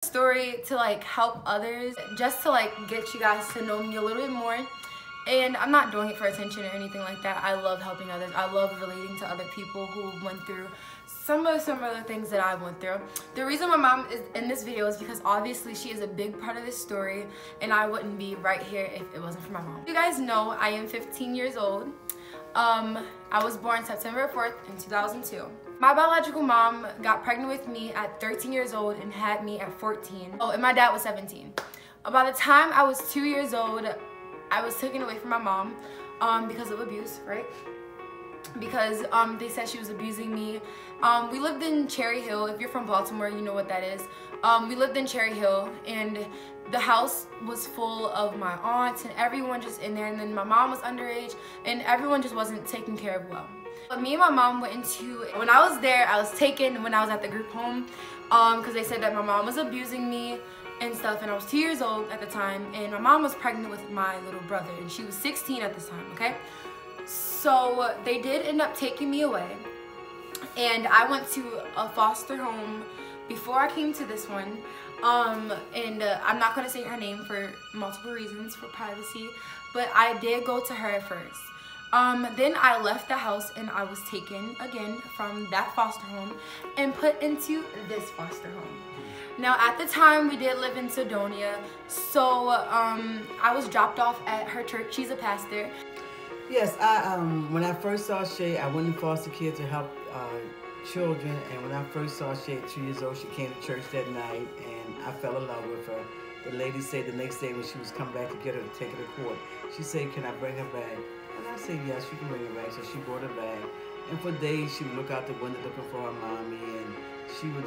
Story to like help others, just to like get you guys to know me a little bit more. And I'm not doing it for attention or anything like that. I love helping others. I love relating to other people who went through some of the things that I went through. The reason my mom is in this video is because obviously she is a big part of this story, and I wouldn't be right here if it wasn't for my mom. You guys know I am 15 years old. I was born September 4th in 2002. My biological mom got pregnant with me at 13 years old and had me at 14. Oh, and my dad was 17. By the time I was 2 years old, I was taken away from my mom because of abuse, right? Because they said she was abusing me. We lived in Cherry Hill. If you're from Baltimore, you know what that is. We lived in Cherry Hill, and the house was full of my aunts and everyone just in there, and then my mom was underage, and everyone just wasn't taken care of well. But me and my mom went into, when I was there, I was taken when I was at the group home because they said that my mom was abusing me and stuff, and I was 2 years old at the time, and my mom was pregnant with my little brother, and she was 16 at this time, okay? So they did end up taking me away, and I went to a foster home before I came to this one, and I'm not going to say her name for multiple reasons, for privacy, but I did go to her first. Then I left the house and I was taken again from that foster home and put into this foster home. Now at the time we did live in Sedonia, so I was dropped off at her church. She's a pastor. Yes, when I first saw Shay, I went in foster care to help children, and when I first saw Shay at 2 years old, she came to church that night and I fell in love with her. The lady said the next day when she was coming back to get her to take her to court, she said, "Can I bring her back?" And I said, "Yes, you can bring her back." So she brought her back, and for days she would look out the window looking for her mommy, and she would,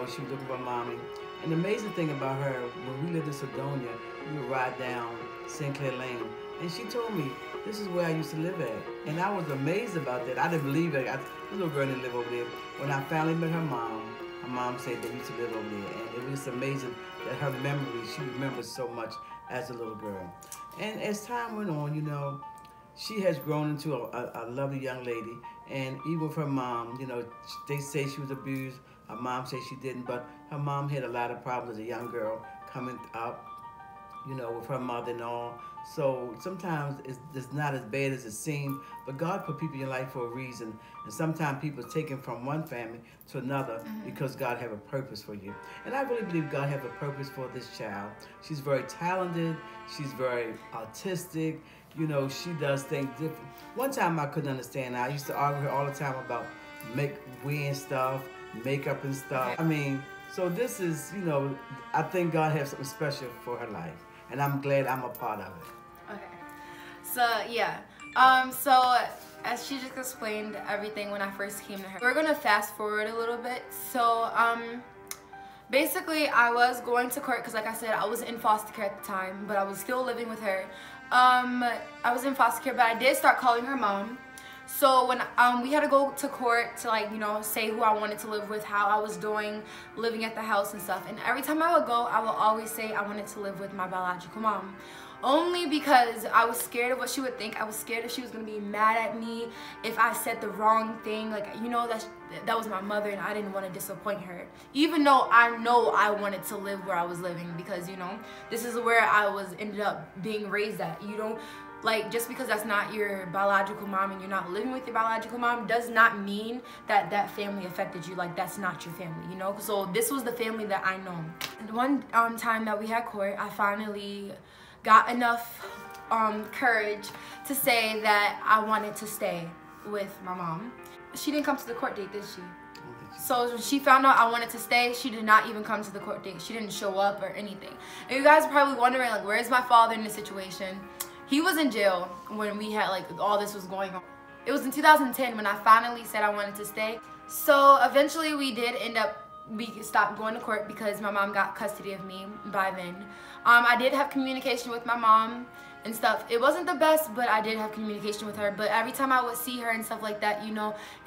she was looking for mommy. And the amazing thing about her, when we lived in Sedonia, we would ride down Sinclair Lane, and she told me, "This is where I used to live at." And I was amazed about that. I didn't believe it. This little girl didn't live over there. When I finally met her mom said they used to live over there, and it was amazing that her memory, she remembers so much as a little girl. And as time went on, she has grown into a lovely young lady, and even with her mom, they say she was abused. Her mom says she didn't, but her mom had a lot of problems as a young girl coming up, with her mother and all. So sometimes it's not as bad as it seems, but God put people in your life for a reason. And sometimes people are taken from one family to another because God have a purpose for you. And I really believe God have a purpose for this child. She's very talented. She's very artistic. She does things different. One time I couldn't understand her. I used to argue with her all the time about wearing stuff, makeup and stuff. So this is, I think God has something special for her life. And I'm glad I'm a part of it. Okay. So, yeah. So, as she just explained everything when I first came to her, we're going to fast forward a little bit. So, basically, I was going to court because, like I said, I was in foster care at the time, but I was still living with her. I was in foster care, but I did start calling her mom. So when we had to go to court to say who I wanted to live with, how I was doing, living at the house and stuff. And every time I would go, I would always say I wanted to live with my biological mom. Only because I was scared of what she would think. I was scared if she was going to be mad at me if I said the wrong thing. That was my mother, and I didn't want to disappoint her. Even though I know I wanted to live where I was living because, this is where I ended up being raised at. Just because that's not your biological mom and you're not living with your biological mom does not mean that that family affected you. That's not your family, So this was the family that I know. And one time that we had court, I finally got enough courage to say that I wanted to stay with my mom. She didn't come to the court date, did she? So when she found out I wanted to stay, she did not even come to the court date. She didn't show up or anything. And you guys are probably wondering, where's my father in this situation? He was in jail when we had all this was going on. It was in 2010 when I finally said I wanted to stay. So eventually we stopped going to court because my mom got custody of me by then. I did have communication with my mom and stuff. It wasn't the best, but I did have communication with her. But every time I would see her and stuff like that,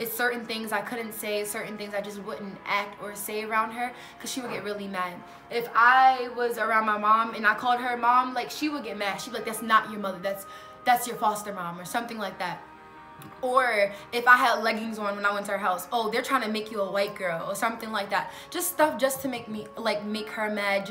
it's certain things I couldn't say, certain things I just wouldn't act or say around her because she would get really mad. If I was around my mom and I called her mom, she would get mad. She'd be like, "That's not your mother. That's your foster mom," or something like that. Or if I had leggings on when I went to her house, oh, they're trying to make you a white girl or something like that. Just stuff just to make me, like, make her mad.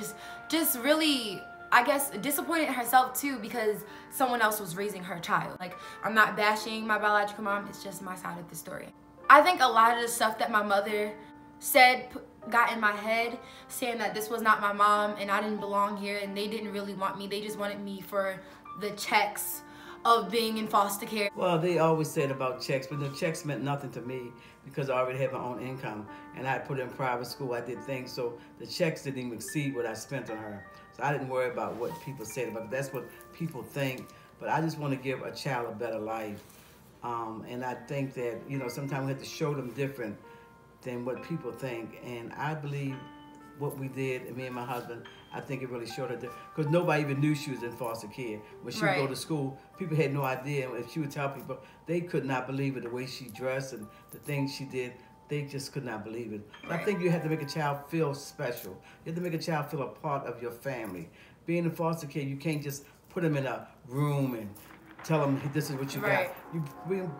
Just really, I guess, disappointed in herself too, because someone else was raising her child. Like, I'm not bashing my biological mom, it's just my side of the story. I think a lot of the stuff that my mother said got in my head, saying that this was not my mom and I didn't belong here and they didn't really want me. They just wanted me for the checks of being in foster care. Well, they always said about checks, but the checks meant nothing to me because I already had my own income and I had put her in private school. I did things, so the checks didn't even exceed what I spent on her. So I didn't worry about what people said about it. That's what people think. But I just want to give a child a better life. And I think that, you know, sometimes we have to show them different than what people think. And I believe what we did, and me and my husband, I think it really showed her because nobody even knew she was in foster care. When she would go to school, people had no idea. If she would tell people, they could not believe it, the way she dressed and the things she did. They just could not believe it. I think you have to make a child feel special. You have to make a child feel a part of your family. Being in foster care, you can't just put them in a room and tell them this is what you got. You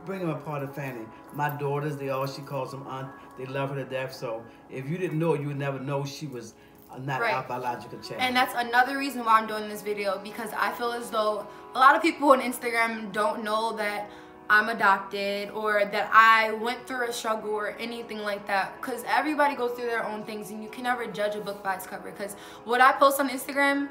bring them a part of the family. My daughters, she calls them aunt. They love her to death. So if you didn't know, you would never know she was not our biological child. And that's another reason why I'm doing this video, because I feel as though a lot of people on Instagram don't know that I'm adopted or that I went through a struggle or anything like that, because everybody goes through their own things and you can never judge a book by its cover. Because what I post on Instagram,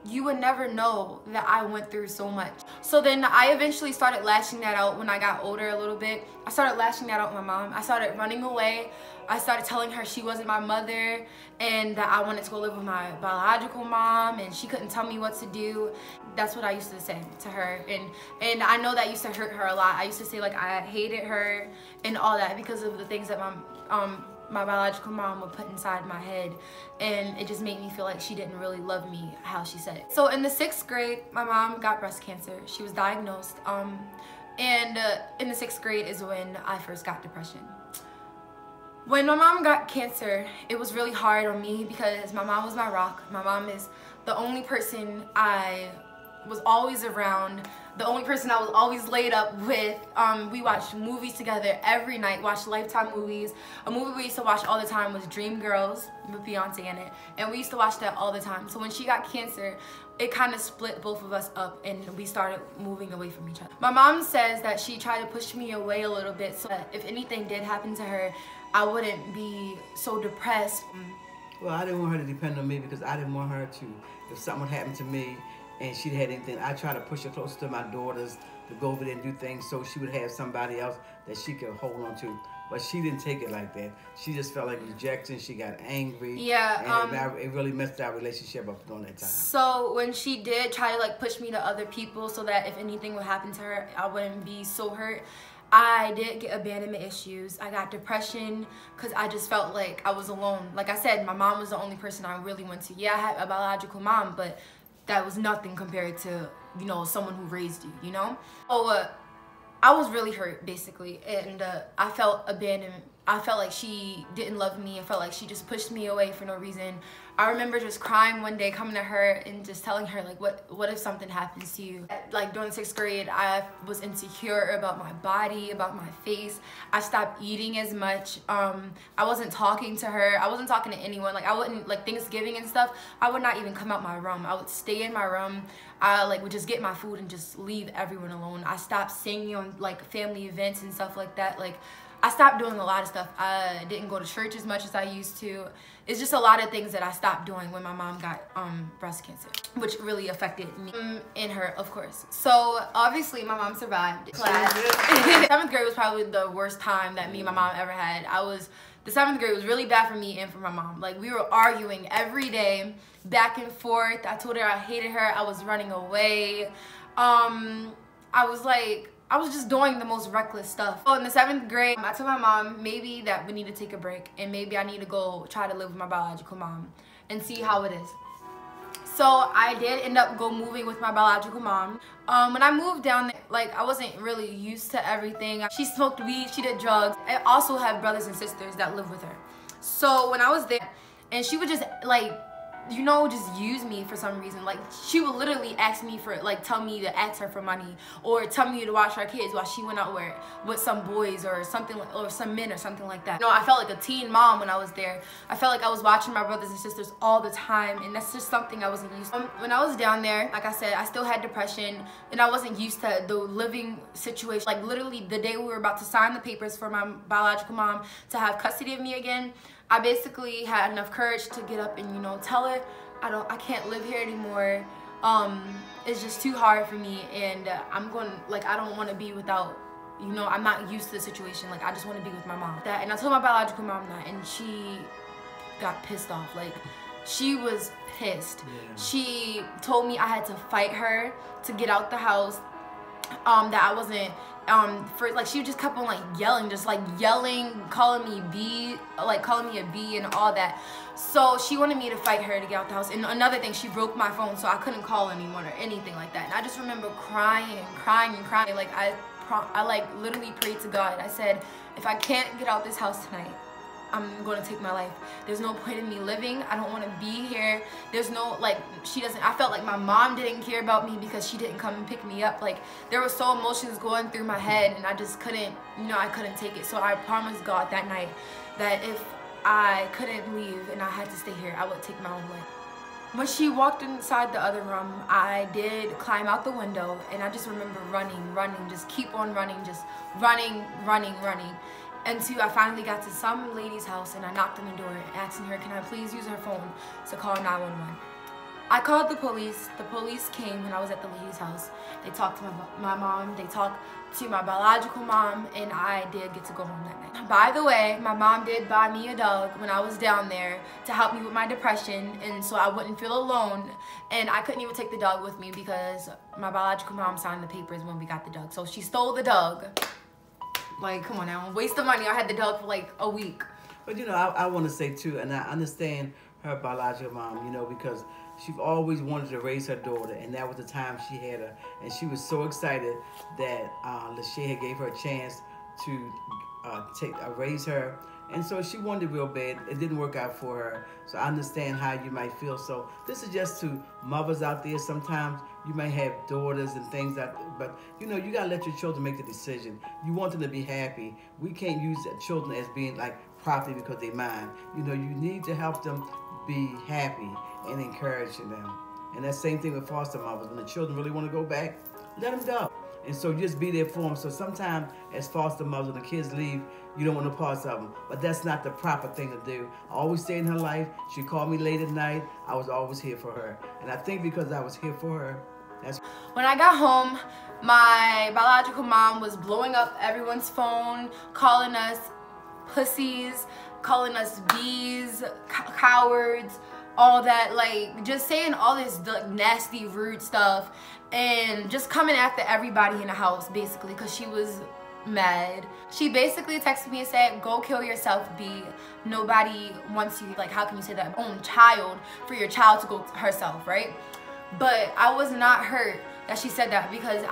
you would never know that I went through so much. So then I eventually started lashing that out when I got older a little bit. I started lashing that out with my mom. I started running away. I started telling her she wasn't my mother and that I wanted to go live with my biological mom and she couldn't tell me what to do. That's what I used to say to her. And I know that used to hurt her a lot. I used to say like I hated her and all that because of the things that my biological mom would put inside my head, and it just made me feel like she didn't really love me how she said it. So in the 6th grade, my mom got breast cancer. She was diagnosed, and in the 6th grade is when I first got depression. When my mom got cancer, it was really hard on me because my mom was my rock. My mom is the only person I was always around, the only person I was always laid up with. We watched movies together every night, watched Lifetime movies. A movie we used to watch all the time was Dreamgirls with Beyonce in it, and we used to watch that all the time. So when she got cancer, it kind of split both of us up and we started moving away from each other. My mom says that she tried to push me away a little bit so that if anything did happen to her, I wouldn't be so depressed. Well, I didn't want her to depend on me because I didn't want her to, if something happened to me and she had anything, I tried to push her closer to my daughters to go over there and do things so she would have somebody else that she could hold on to. But she didn't take it like that. She just felt like rejection. She got angry. Yeah. And it really messed our relationship up during that time. So when she did try to like push me to other people so that if anything would happen to her, I wouldn't be so hurt, I did get abandonment issues. I got depression because I just felt like I was alone. Like I said, my mom was the only person I really went to. Yeah, I had a biological mom, but that was nothing compared to, you know, someone who raised you, you know? So I was really hurt, basically, and I felt abandoned. I felt like she didn't love me. I felt like she just pushed me away for no reason. I remember just crying one day, coming to her and just telling her, like, what if something happens to you? Like, during 6th grade, I was insecure about my body, about my face. I stopped eating as much. I wasn't talking to her. I wasn't talking to anyone. Like, I wouldn't, like, Thanksgiving and stuff, I would not even come out my room. I would stay in my room. I, like, would just get my food and just leave everyone alone. I stopped singing on, like, family events and stuff like that. Like, I stopped doing a lot of stuff. I didn't go to church as much as I used to. It's just a lot of things that I stopped doing when my mom got breast cancer, which really affected me and her, of course. So obviously my mom survived class. 7th grade was probably the worst time that me and my mom ever had. The 7th grade was really bad for me and for my mom. Like, we were arguing every day, back and forth. I told her I hated her. I was running away. I was just doing the most reckless stuff. So in the 7th grade, I told my mom maybe that we need to take a break and maybe I need to go try to live with my biological mom and see how it is. So I did end up moving with my biological mom. When I moved down there, like, I wasn't really used to everything. She smoked weed, she did drugs. I also have brothers and sisters that live with her. So when I was there, and she would just, like, you know, just use me for some reason. Like, she would literally ask me for, like, tell me to ask her for money, or tell me to watch our kids while she went out with some boys or something, or some men or something like that. You know, I felt like a teen mom when I was there. I felt like I was watching my brothers and sisters all the time, and that's just something I wasn't used to. When I was down there, like I said, I still had depression, and I wasn't used to the living situation. Like, literally the day we were about to sign the papers for my biological mom to have custody of me again, I basically had enough courage to get up and, you know, tell her I can't live here anymore. It's just too hard for me, and I'm going, like, I don't want to be without, you know, I'm not used to the situation. Like, I just want to be with my mom. And I told my biological mom that, and she got pissed off. Like, she was pissed. Yeah. She told me I had to fight her to get out the house. That I wasn't, like, she just kept on, like, yelling, calling me a B and all that. So she wanted me to fight her to get out the house. And another thing, she broke my phone, so I couldn't call anyone or anything like that. And I just remember crying. Like, I like literally prayed to God. I said, if I can't get out this house tonight, I'm going to take my life. There's no point in me living. I don't want to be here. There's no, like, I felt like my mom didn't care about me because she didn't come and pick me up. Like, there were so emotions going through my head, and I just couldn't, you know, I couldn't take it. So I promised God that night that if I couldn't leave and I had to stay here, I would take my own life. When she walked inside the other room, I did climb out the window, and I just remember running, just keep on running, just running. Until I finally got to some lady's house, and I knocked on the door asking her, can I please use her phone to call 911. I called the police. The police came when I was at the lady's house. They talked to my mom, they talked to my biological mom, and I did get to go home that night. By the way, my mom did buy me a dog when I was down there to help me with my depression, and so I wouldn't feel alone. And I couldn't even take the dog with me because my biological mom signed the papers when we got the dog. So she stole the dog. Like, come on now, waste of money. I had the dog for like a week. But, you know, I want to say too, and I understand her biological mom, you know, because she always wanted to raise her daughter, and that was the time she had her. And she was so excited that Lachey had gave her a chance to raise her. And so she wanted real bad. It didn't work out for her. So I understand how you might feel. So this is just to mothers out there. Sometimes you may have daughters and things but you know, you gotta let your children make the decision. You want them to be happy. We can't use children as being like property because they're mine. You know, you need to help them be happy and encouraging them. And that same thing with foster mothers. When the children really want to go back, let them go. And so just be there for them. So sometimes as foster mothers, when the kids leave, you don't want no parts of them. But that's not the proper thing to do. I always stay in her life. She called me late at night. I was always here for her. And I think because I was here for her, that's... When I got home, my biological mom was blowing up everyone's phone, calling us pussies, calling us bees, cowards, all that, like, just saying all this nasty, rude stuff, and just coming after everybody in the house, basically, because she was mad. She basically texted me and said, go kill yourself, B. Nobody wants you. Like, how can you say that? Own child for your child to go herself, right? But I was not hurt that she said that, because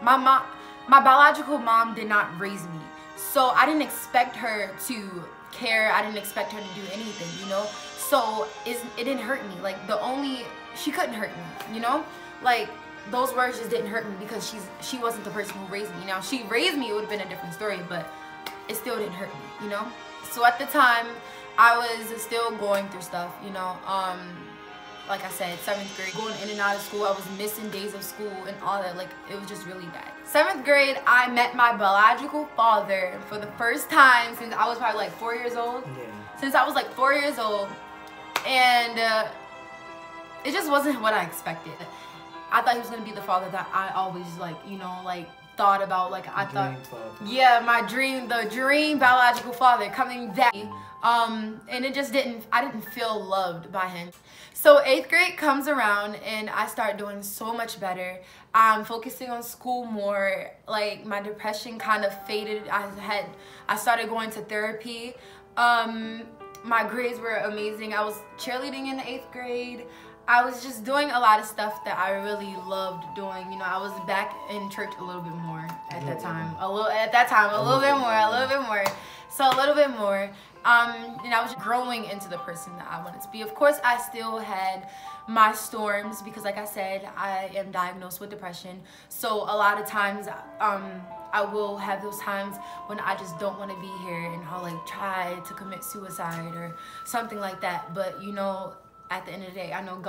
my biological mom did not raise me. So I didn't expect her to care. I didn't expect her to do anything, you know? So it didn't hurt me. Like, she couldn't hurt me, you know? Like, those words just didn't hurt me because she wasn't the person who raised me. Now, if she raised me, it would have been a different story, but it still didn't hurt me, you know? So at the time, I was still going through stuff, you know? Like I said, 7th grade, going in and out of school. I was missing days of school and all that. Like, it was just really bad. 7th grade, I met my biological father for the first time since I was probably like 4 years old. Yeah. Since I was like 4 years old. And it just wasn't what I expected. I thought he was going to be the father that I always, like, you know, like, thought about. Like, I thought, yeah, the dream biological father coming that. And it just I didn't feel loved by him. So 8th grade comes around and I start doing so much better. I'm focusing on school more. Like, my depression kind of faded. I started going to therapy. My grades were amazing. I was cheerleading in the 8th grade. I was just doing a lot of stuff that I really loved doing. You know, I was back in church a little bit more at that time. A little bit more. So a little bit more. And I was growing into the person that I wanted to be. Of course, I still had my storms because, like I said, I am diagnosed with depression. So a lot of times, I will have those times when I just don't want to be here, and I'll like try to commit suicide or something like that. But you know, at the end of the day, I know God